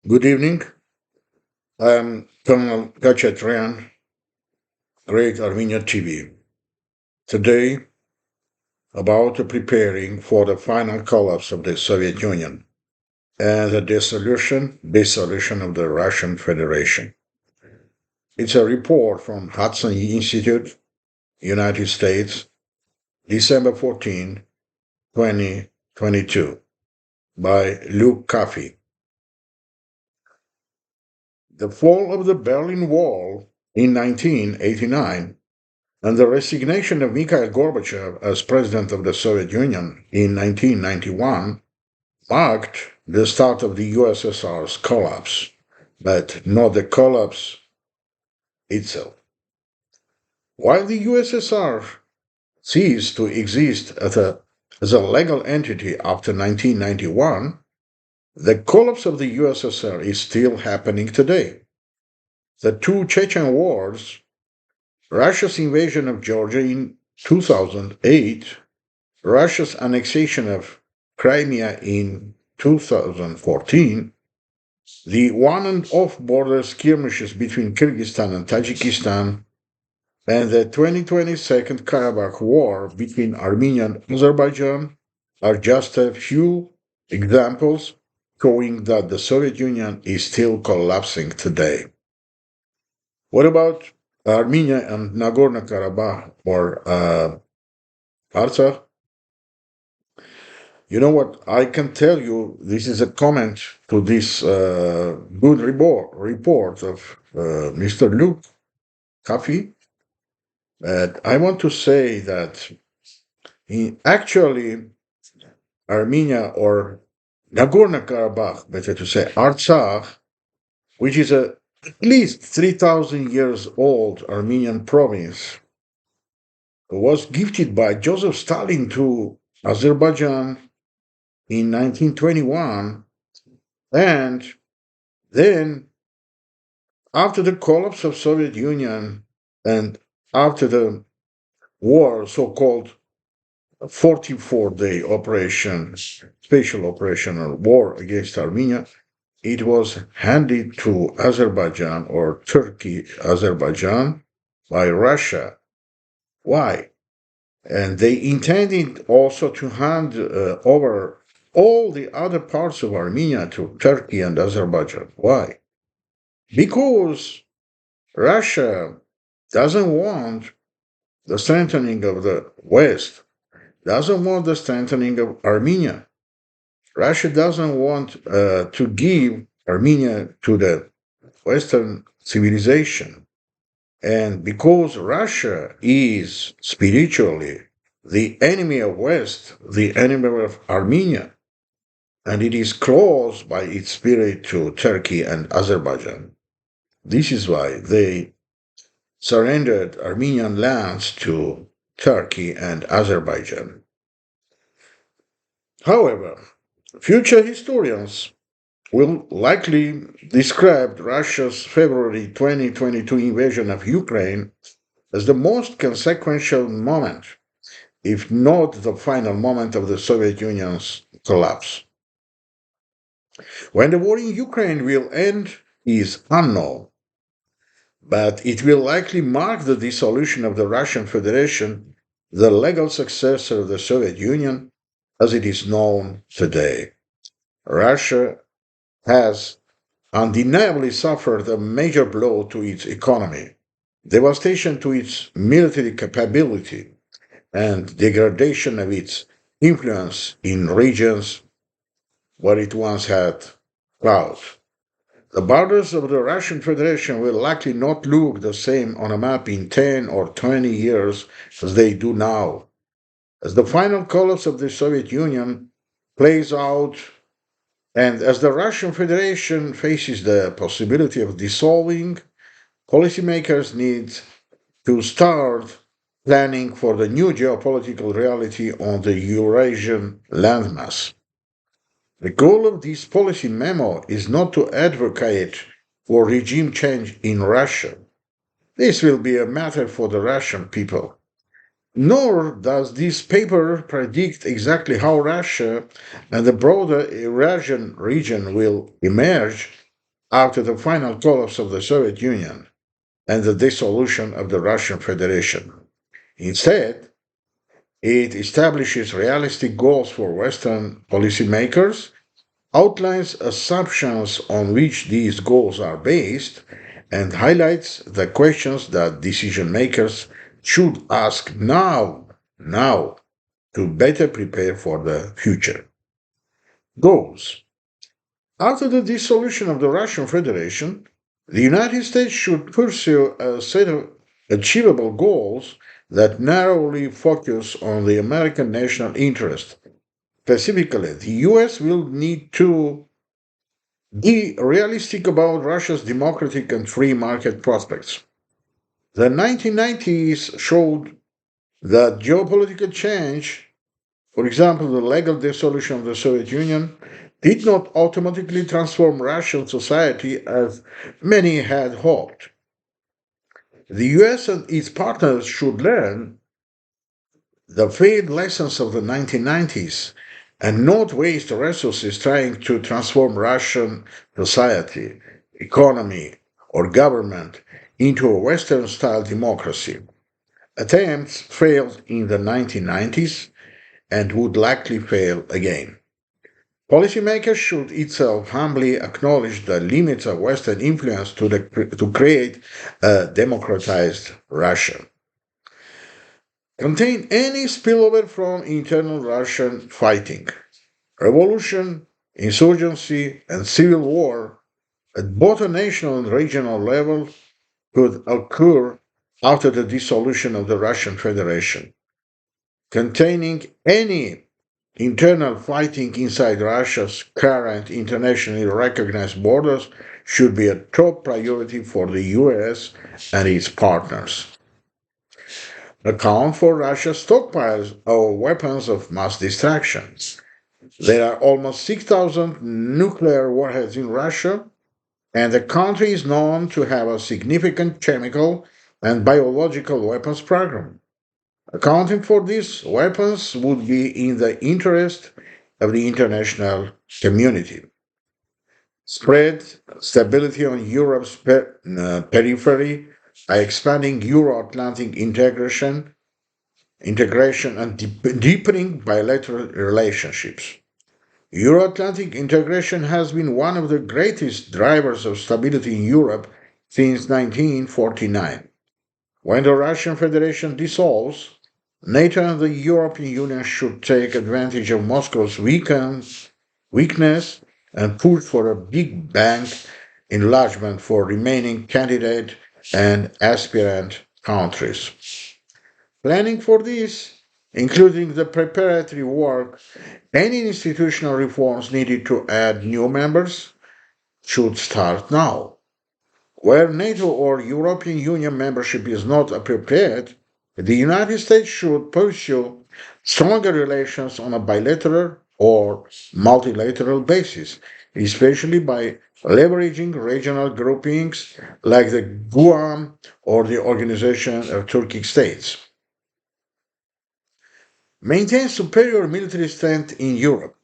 Good evening. I'm Colonel Khachatreantzs, Great Armenia TV. Today, about preparing for the final collapse of the Soviet Union and the dissolution of the Russian Federation. It's a report from Hudson Institute, United States, December 14, 2022, by Luke Coffey. The fall of the Berlin Wall in 1989 and the resignation of Mikhail Gorbachev as president of the Soviet Union in 1991 marked the start of the USSR's collapse, but not the collapse itself. While the USSR ceased to exist as a legal entity after 1991, the collapse of the USSR is still happening today. The two Chechen wars, Russia's invasion of Georgia in 2008, Russia's annexation of Crimea in 2014, the on and off border skirmishes between Kyrgyzstan and Tajikistan, and the 2022 Karabakh War between Armenia and Azerbaijan are just a few examples showing that the Soviet Union is still collapsing today. What about Armenia and Nagorno Karabakh or Artsakh? You know what? I can tell you this is a comment to this good report of Mr. Luke Coffey. I want to say that actually Armenia or Nagorno Karabakh, better to say Artsakh, which is at least 3,000 years old Armenian province, was gifted by Joseph Stalin to Azerbaijan in 1921, and then after the collapse of Soviet Union and after the war, so-called 44-day operation, special operation or war against Armenia, it was handed to Azerbaijan or Turkey, Azerbaijan by Russia. Why? And they intended also to hand over all the other parts of Armenia to Turkey and Azerbaijan. Why? Because Russia doesn't want the strengthening of the West, doesn't want the strengthening of Armenia. Russia doesn't want to give Armenia to the Western civilization. And because Russia is spiritually the enemy of West, the enemy of Armenia, and it is close by its spirit to Turkey and Azerbaijan. This is why they surrendered Armenian lands to Turkey and Azerbaijan. However, future historians will likely describe Russia's February 2022 invasion of Ukraine as the most consequential moment, if not the final moment of the Soviet Union's collapse. When the war in Ukraine will end is unknown, but it will likely mark the dissolution of the Russian Federation, the legal successor of the Soviet Union as it is known today. Russia has undeniably suffered a major blow to its economy, devastation to its military capability, and degradation of its influence in regions where it once had clout. The borders of the Russian Federation will likely not look the same on a map in 10 or 20 years as they do now. As the final collapse of the Soviet Union plays out, and as the Russian Federation faces the possibility of dissolving, policymakers need to start planning for the new geopolitical reality on the Eurasian landmass. The goal of this policy memo is not to advocate for regime change in Russia. This will be a matter for the Russian people. Nor does this paper predict exactly how Russia and the broader Eurasian region will emerge after the final collapse of the Soviet Union and the dissolution of the Russian Federation. Instead, it establishes realistic goals for Western policymakers, outlines assumptions on which these goals are based, and highlights the questions that decision makers should ask now, to better prepare for the future. Goals. After the dissolution of the Russian Federation, the United States should pursue a set of achievable goals that narrowly focus on the American national interest. Specifically, the US will need to be realistic about Russia's democratic and free market prospects. The 1990s showed that geopolitical change, for example, the legal dissolution of the Soviet Union, did not automatically transform Russian society as many had hoped. The US and its partners should learn the failed lessons of the 1990s and not waste resources trying to transform Russian society, economy, or government into a Western style democracy. Attempts failed in the 1990s and would likely fail again. Policymakers should itself humbly acknowledge the limits of Western influence to create a democratized Russia. Contain any spillover from internal Russian fighting, revolution, insurgency, and civil war at both a national and regional level could occur after the dissolution of the Russian Federation. Containing any internal fighting inside Russia's current internationally recognized borders should be a top priority for the US and its partners. Account for Russia's stockpiles of weapons of mass destruction. There are almost 6,000 nuclear warheads in Russia, and the country is known to have a significant chemical and biological weapons program. Accounting for these weapons would be in the interest of the international community. Spread stability on Europe's periphery by expanding Euro-Atlantic integration and deepening bilateral relationships. Euro-Atlantic integration has been one of the greatest drivers of stability in Europe since 1949. When the Russian Federation dissolves, NATO and the European Union should take advantage of Moscow's weakness and push for a big bang enlargement for remaining candidate and aspirant countries. Planning for this, including the preparatory work, any institutional reforms needed to add new members, should start now. Where NATO or European Union membership is not appropriate, the United States should pursue stronger relations on a bilateral or multilateral basis, especially by leveraging regional groupings like the Guam or the Organization of Turkic States. Maintain superior military strength in Europe.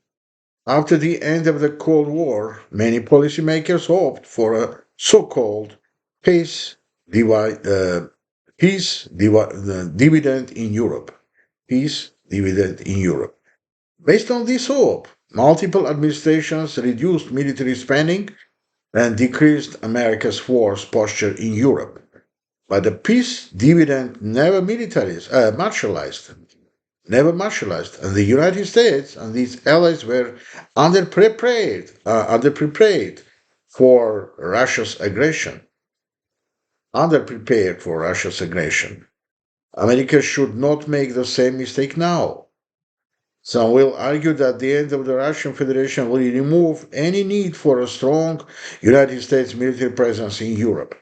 After the end of the Cold War, many policymakers hoped for a so-called peace, dividend in Europe. Peace dividend in Europe. Based on this hope, multiple administrations reduced military spending and decreased America's force posture in Europe. But the peace dividend never martialized, and the United States and its allies were underprepared for Russia's aggression. Underprepared for Russia's aggression. America should not make the same mistake now. Some will argue that the end of the Russian Federation will remove any need for a strong United States military presence in Europe.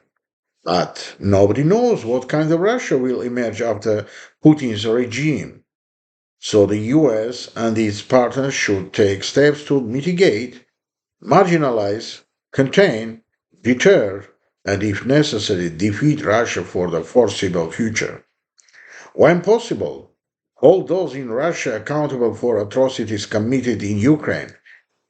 But nobody knows what kind of Russia will emerge after Putin's regime. So the US and its partners should take steps to mitigate, marginalize, contain, deter, and if necessary, defeat Russia for the foreseeable future. When possible, hold those in Russia accountable for atrocities committed in Ukraine.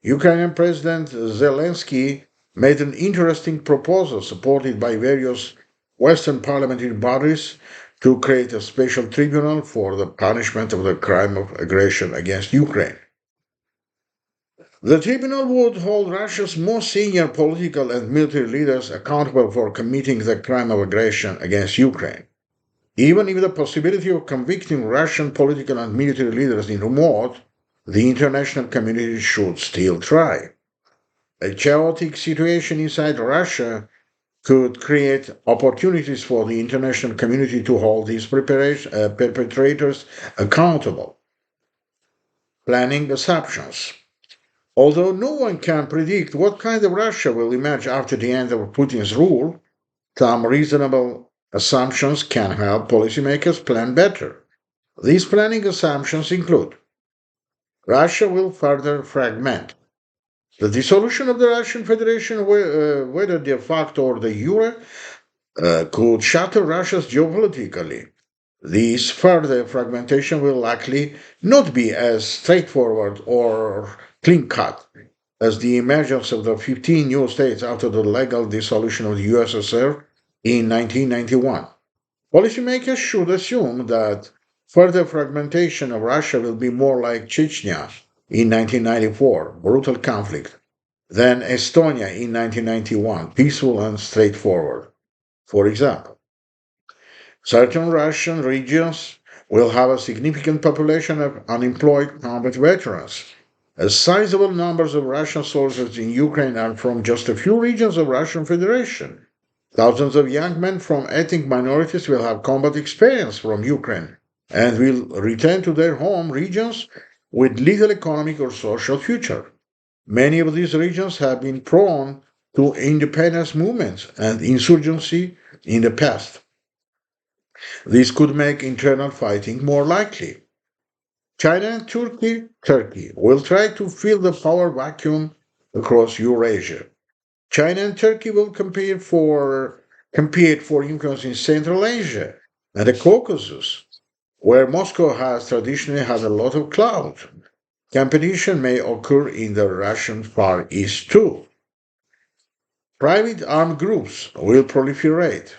Ukrainian President Zelensky made an interesting proposal supported by various Western parliamentary bodies to create a special tribunal for the punishment of the crime of aggression against Ukraine. The tribunal would hold Russia's most senior political and military leaders accountable for committing the crime of aggression against Ukraine. Even if the possibility of convicting Russian political and military leaders is remote, the international community should still try. A chaotic situation inside Russia could create opportunities for the international community to hold these perpetrators accountable. Planning assumptions. Although no one can predict what kind of Russia will emerge after the end of Putin's rule, some reasonable assumptions can help policymakers plan better. These planning assumptions include Russia will further fragment. The dissolution of the Russian Federation, whether de facto or de jure, could shatter Russia's geopolitically. This further fragmentation will likely not be as straightforward or clean cut as the emergence of the 15 new states after the legal dissolution of the USSR in 1991. Policymakers should assume that further fragmentation of Russia will be more like Chechnya in 1994, brutal conflict, than Estonia in 1991, peaceful and straightforward. For example, certain Russian regions will have a significant population of unemployed combat veterans. As sizable numbers of Russian soldiers in Ukraine are from just a few regions of Russian Federation. Thousands of young men from ethnic minorities will have combat experience from Ukraine and will return to their home regions with little economic or social future. Many of these regions have been prone to independence movements and insurgency in the past. This could make internal fighting more likely. China and Turkey will try to fill the power vacuum across Eurasia. China and Turkey will compete for influence in Central Asia and the Caucasus, where Moscow has traditionally had a lot of clout. Competition may occur in the Russian Far East too. Private armed groups will proliferate.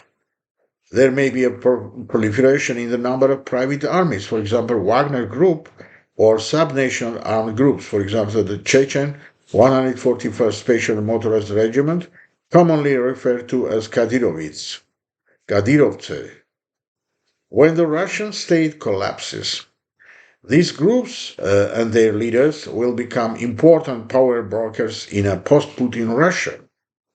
There may be a proliferation in the number of private armies, for example, Wagner Group, or subnational armed groups, for example, the Chechen 141st Special Motorized Regiment, commonly referred to as Kadyrovtsi. When the Russian state collapses, these groups and their leaders will become important power brokers in a post-Putin Russia,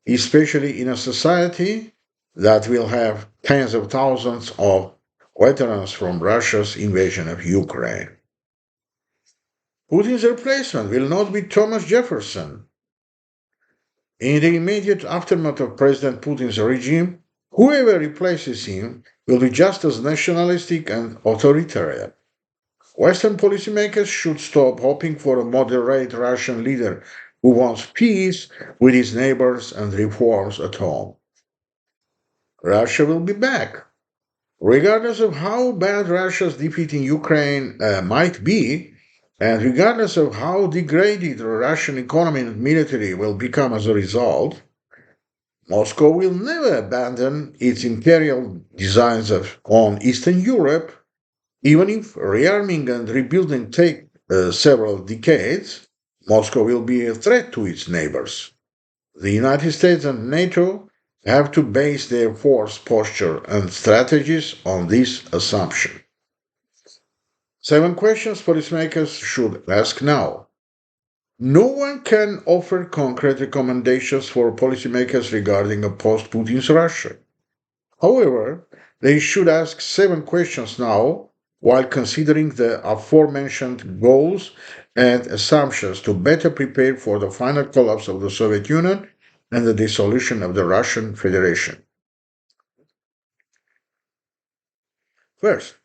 especially in a society that will have tens of thousands of veterans from Russia's invasion of Ukraine. Putin's replacement will not be Thomas Jefferson. In the immediate aftermath of President Putin's regime, whoever replaces him will be just as nationalistic and authoritarian. Western policymakers should stop hoping for a moderate Russian leader who wants peace with his neighbors and reforms at home. Russia will be back. Regardless of how bad Russia's defeat in Ukraine might be, and regardless of how degraded the Russian economy and military will become as a result, Moscow will never abandon its imperial designs on Eastern Europe, even if rearming and rebuilding take several decades. Moscow will be a threat to its neighbors. The United States and NATO have to base their force posture and strategies on this assumption. 7 questions policymakers should ask now. No one can offer concrete recommendations for policymakers regarding a post-Putin's Russia. However, they should ask 7 questions now while considering the aforementioned goals and assumptions to better prepare for the final collapse of the Soviet Union and the dissolution of the Russian Federation. First,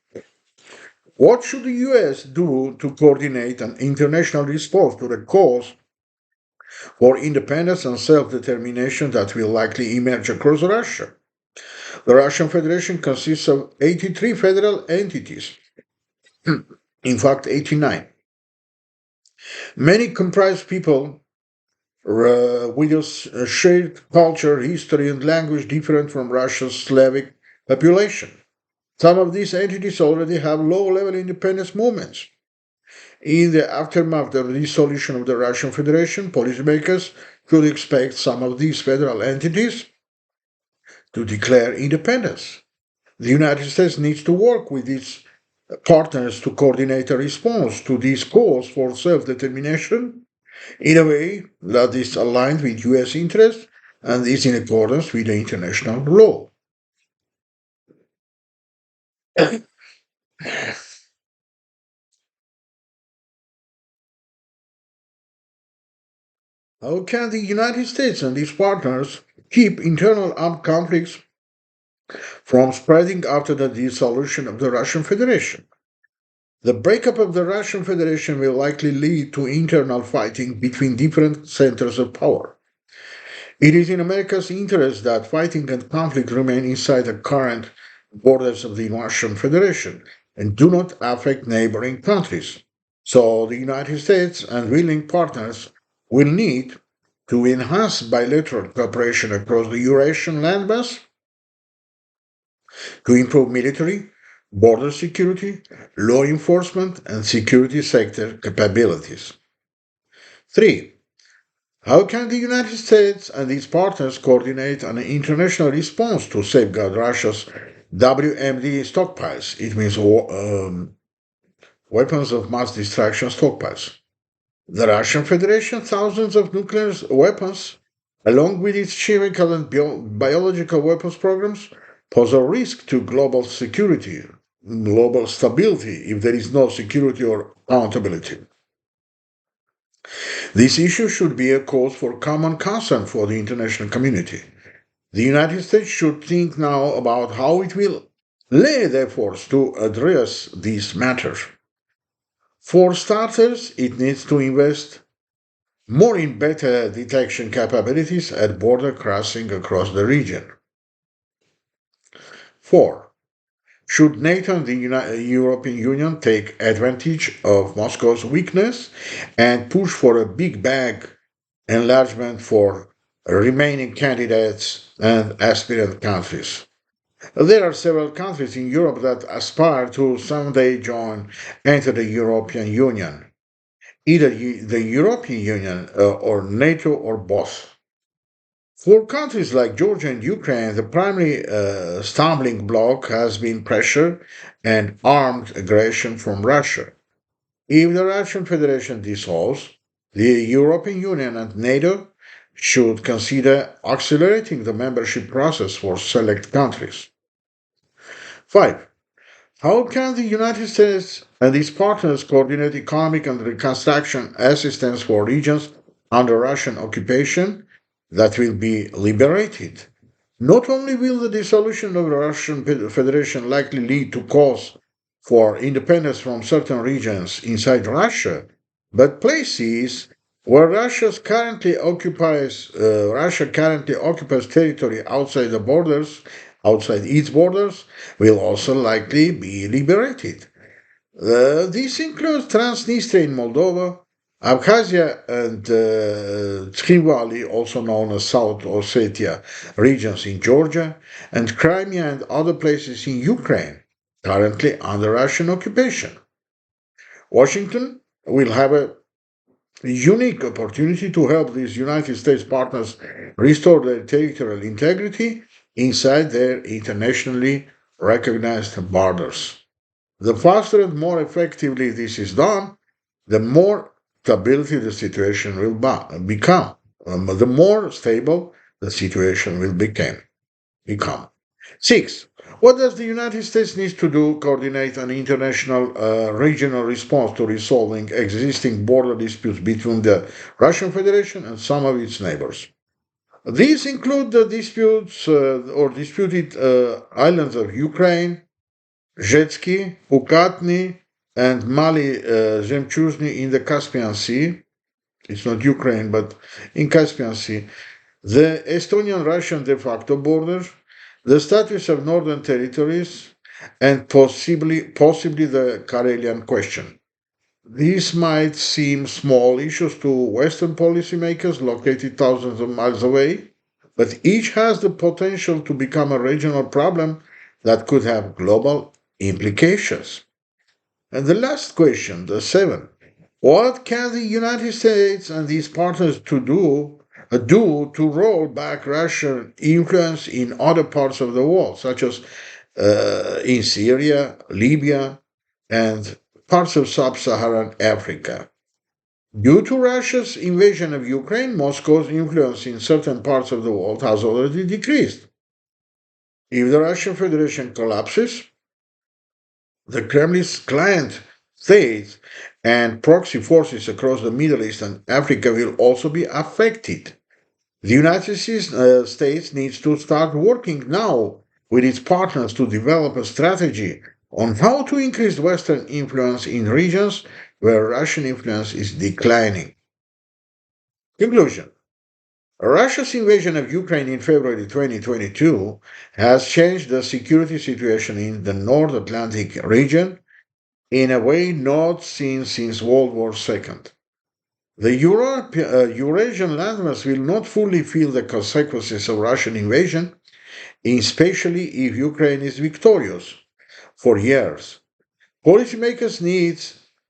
what should the US do to coordinate an international response to the calls for independence and self-determination that will likely emerge across Russia? The Russian Federation consists of 83 federal entities, in fact 89. Many comprise people with a shared culture, history, and language different from Russia's Slavic population. Some of these entities already have low level independence movements. In the aftermath of the dissolution of the Russian Federation, policymakers could expect some of these federal entities to declare independence. The United States needs to work with its partners to coordinate a response to these calls for self determination in a way that is aligned with US interests and is in accordance with the international law. How can the United States and its partners keep internal armed conflicts from spreading after the dissolution of the Russian Federation? The breakup of the Russian Federation will likely lead to internal fighting between different centers of power. It is in America's interest that fighting and conflict remain inside the current borders of the Russian Federation and do not affect neighboring countries. So the United States and willing partners will need to enhance bilateral cooperation across the Eurasian landmass to improve military, border security, law enforcement, and security sector capabilities. 3. How can the United States and its partners coordinate an international response to safeguard Russia's WMD stockpiles? It means weapons of mass destruction stockpiles. The Russian Federation thousands of nuclear weapons, along with its chemical and biological weapons programs, pose a risk to global security, global stability, if there is no security or accountability. This issue should be a cause for common concern for the international community. The United States should think now about how it will lay the efforts to address these matters. For starters, it needs to invest more in better detection capabilities at border crossing across the region. 4. Should NATO and the European Union take advantage of Moscow's weakness and push for a big bang enlargement for remaining candidates and aspirant countries? There are several countries in Europe that aspire to someday enter the European Union, either the European Union or NATO or both. For countries like Georgia and Ukraine, the primary stumbling block has been pressure and armed aggression from Russia. If the Russian Federation dissolves, the European Union and NATO should consider accelerating the membership process for select countries. 5. How can the United States and its partners coordinate economic and reconstruction assistance for regions under Russian occupation that will be liberated? Not only will the dissolution of the Russian Federation likely lead to calls for independence from certain regions inside Russia, but places where Russia currently occupies territory outside its borders, will also likely be liberated. This includes Transnistria in Moldova, Abkhazia and Tskhinvali, also known as South Ossetia regions in Georgia, and Crimea and other places in Ukraine, currently under Russian occupation. Washington will have a unique opportunity to help these United States partners restore their territorial integrity inside their internationally recognized borders. The faster and more effectively this is done, the more stability the situation will become. The more stable the situation will become. 6. What does the United States need to do? Coordinate an international regional response to resolving existing border disputes between the Russian Federation and some of its neighbors. These include the disputes or disputed islands of Ukraine, Zhetsky, Ukatny, and Mali Zemchuzny in the Caspian Sea. It's not Ukraine, but in Caspian Sea. The Estonian-Russian de facto border, the status of northern territories, and possibly the Karelian question. These might seem small issues to Western policymakers located thousands of miles away, but each has the potential to become a regional problem that could have global implications. And the last question, the seven. What can the United States and these partners do to roll back Russian influence in other parts of the world, such as in Syria, Libya, and parts of sub-Saharan Africa? Due to Russia's invasion of Ukraine, Moscow's influence in certain parts of the world has already decreased. If the Russian Federation collapses, the Kremlin's client states and proxy forces across the Middle East and Africa will also be affected. The United States needs to start working now with its partners to develop a strategy on how to increase Western influence in regions where Russian influence is declining. Conclusion. Russia's invasion of Ukraine in February 2022 has changed the security situation in the North Atlantic region in a way not seen since World War II. The Eurasian landmass will not fully feel the consequences of Russian invasion, especially if Ukraine is victorious, for years. Policymakers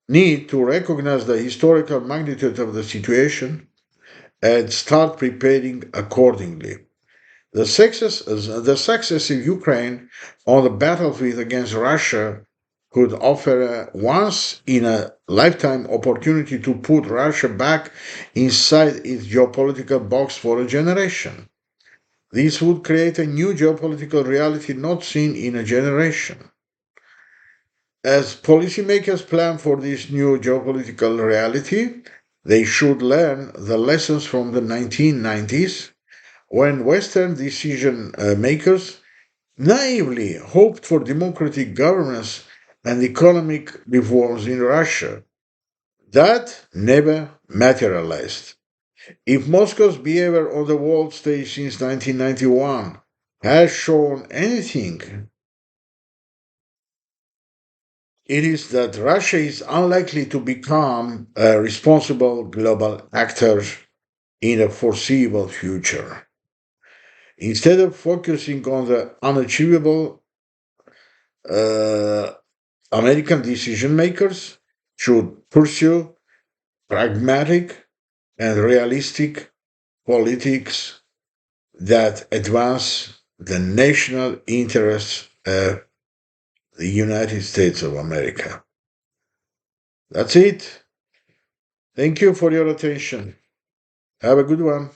need to recognize the historical magnitude of the situation and start preparing accordingly. The success of Ukraine on the battlefield against Russia could offer a once in a lifetime opportunity to put Russia back inside its geopolitical box for a generation. This would create a new geopolitical reality not seen in a generation. As policymakers plan for this new geopolitical reality, they should learn the lessons from the 1990s when Western decision makers naively hoped for democratic governance and economic reforms in Russia. That never materialized. If Moscow's behavior on the world stage since 1991 has shown anything, it is that Russia is unlikely to become a responsible global actor in the foreseeable future. Instead of focusing on the unachievable, uh, American decision makers should pursue pragmatic and realistic politics that advance the national interests of the United States of America. That's it. Thank you for your attention. Have a good one.